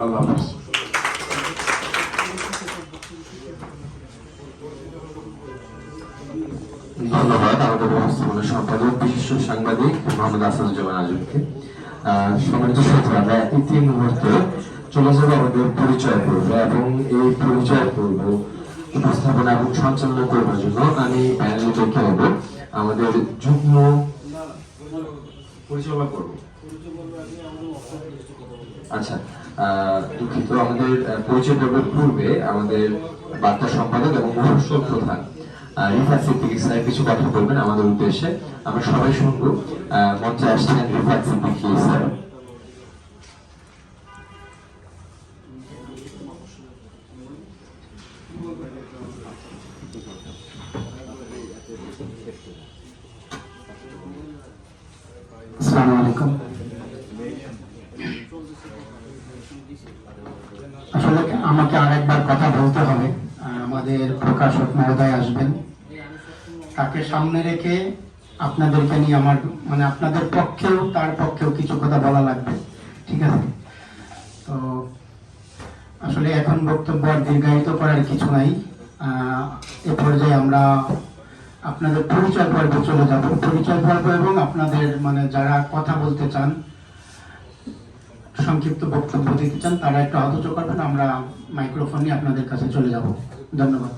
আল্লাহ হাফেজ। ধন্যবাদ আমাদের ব্যবস্থাপনা সম্পাদক বিশিষ্ট সাংবাদিক মোহাম্মদ আসাদুজ্জামান আজমকে। সম্মানিত শ্রোতা, আমরা এই মুহূর্তে চলে যাবো আমাদের পরিচয় পর্ব, এবং এই পরিচয় পর্ব উপস্থাপনা এবং সঞ্চালনা করবার জন্য আমি প্যানেলে ডেকে নেব আমাদের যুগ্ম পরিচালনা করব। আচ্ছা, দুঃখিত, আমাদের পরিচয় পর্বের পূর্বে আমাদের বার্তা সম্পাদক এবং মফস্বল প্রধান রিফাত সিদ্দিকী স্যার কিছু কথা বলবেন আমাদের উদ্দেশ্যে। আমরা সবাই শুনবো। মঞ্চে আসছেন রিফাত সিদ্দিকী স্যার। আসসালামু আলাইকুম। আসলে আমাকে আরেকবার কথা বলতে হবে। আমাদের প্রকাশক মহোদয় আসবেন, তাকে সামনে রেখে আপনাদেরকে নিয়ে আমার মানে আপনাদের পক্ষেও তার পক্ষেও কিছু কথা বলা লাগবে, ঠিক আছে? তো আসলে এখন বক্তব্য আর দীর্ঘায়িত করার কিছু নাই। এ পর্যায়ে আমরা আপনাদের পরিচয় পর্বে চলে যাব। পরিচয় পর্ব এবং আপনাদের মানে যারা কথা বলতে চান, সংক্ষিপ্ত বক্তব্য দিতে চান, তারা একটু হাত উঁচু করবেন, আমরা মাইক্রোফোন নিয়ে আপনাদের কাছে চলে যাব। ধন্যবাদ।